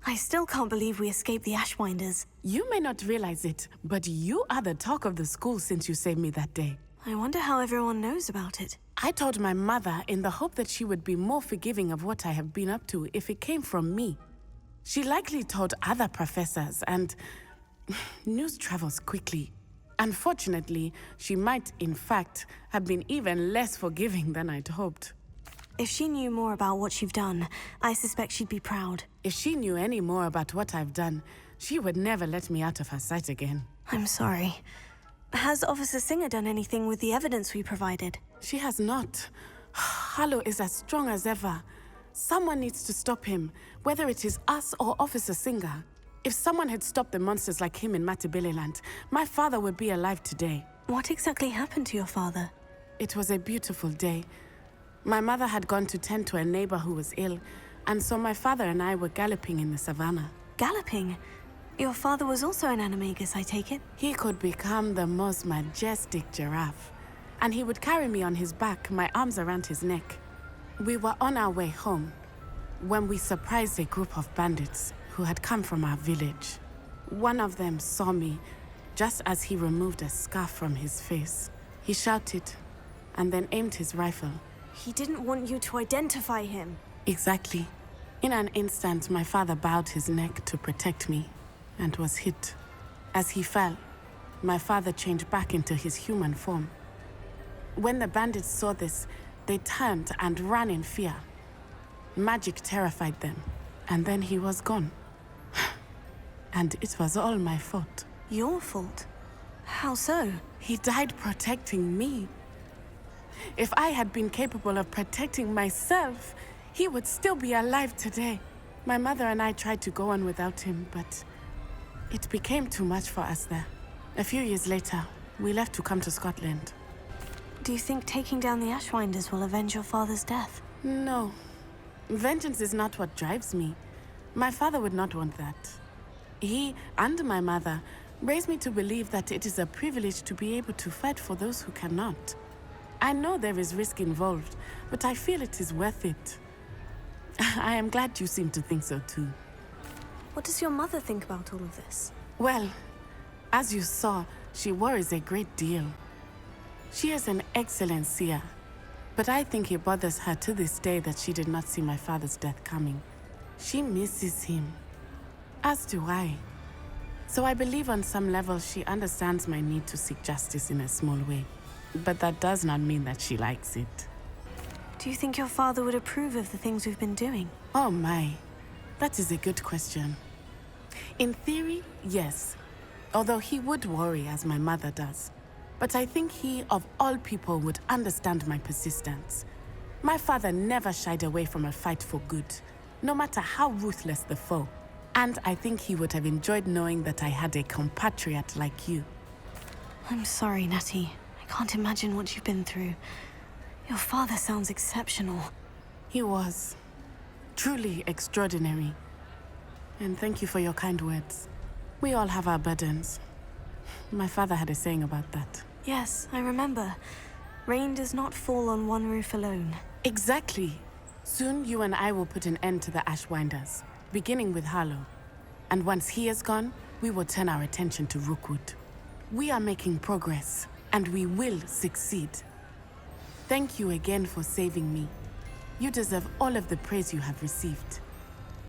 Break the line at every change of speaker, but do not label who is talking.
I still can't believe we escaped the Ashwinders.
You may not realize it, but you are the talk of the school since you saved me that day.
I wonder how everyone knows about it.
I told my mother in the hope that she would be more forgiving of what I have been up to if it came from me. She likely told other professors, and news travels quickly. Unfortunately, she might, in fact, have been even less forgiving than I'd hoped.
If she knew more about what you've done, I suspect she'd be proud.
If she knew any more about what I've done, she would never let me out of her sight again.
I'm sorry. Has Officer Singer done anything with the evidence we provided?
She has not. Harlow is as strong as ever. Someone needs to stop him, whether it is us or Officer Singer. If someone had stopped the monsters like him in Matabeleland, my father would be alive today.
What exactly happened to your father?
It was a beautiful day. My mother had gone to tend to a neighbor who was ill, and so my father and I were galloping in the savannah.
Galloping? Your father was also an animagus, I take it?
He could become the most majestic giraffe, and he would carry me on his back, my arms around his neck. We were on our way home when we surprised a group of bandits who had come from our village. One of them saw me just as he removed a scarf from his face. He shouted and then aimed his rifle.
He didn't want you to identify him.
Exactly. In an instant, my father bowed his neck to protect me and was hit. As he fell, my father changed back into his human form. When the bandits saw this, they turned and ran in fear. Magic terrified them, and then he was gone. And it was all my fault.
Your fault? How so?
He died protecting me. If I had been capable of protecting myself, he would still be alive today. My mother and I tried to go on without him, but it became too much for us there. A few years later, we left to come to Scotland.
Do you think taking down the Ashwinders will avenge your father's death?
No. Vengeance is not what drives me. My father would not want that. He and my mother raised me to believe that it is a privilege to be able to fight for those who cannot. I know there is risk involved, but I feel it is worth it. I am glad you seem to think so too.
What does your mother think about all of this?
Well, as you saw, she worries a great deal. She is an excellent seer, but I think it bothers her to this day that she did not see my father's death coming. She misses him, as do I. So I believe on some level she understands my need to seek justice in a small way. But that does not mean that she likes it.
Do you think your father would approve of the things we've been doing?
Oh my, that is a good question. In theory, yes. Although he would worry as my mother does. But I think he, of all people, would understand my persistence. My father never shied away from a fight for good, no matter how ruthless the foe. And I think he would have enjoyed knowing that I had a compatriot like you.
I'm sorry, Natty. I can't imagine what you've been through. Your father sounds exceptional.
He was. Truly extraordinary. And thank you for your kind words. We all have our burdens. My father had a saying about that.
Yes, I remember. Rain does not fall on one roof alone.
Exactly. Soon you and I will put an end to the Ashwinders, beginning with Harlow. And once he is gone, we will turn our attention to Rookwood. We are making progress, and we will succeed. Thank you again for saving me. You deserve all of the praise you have received.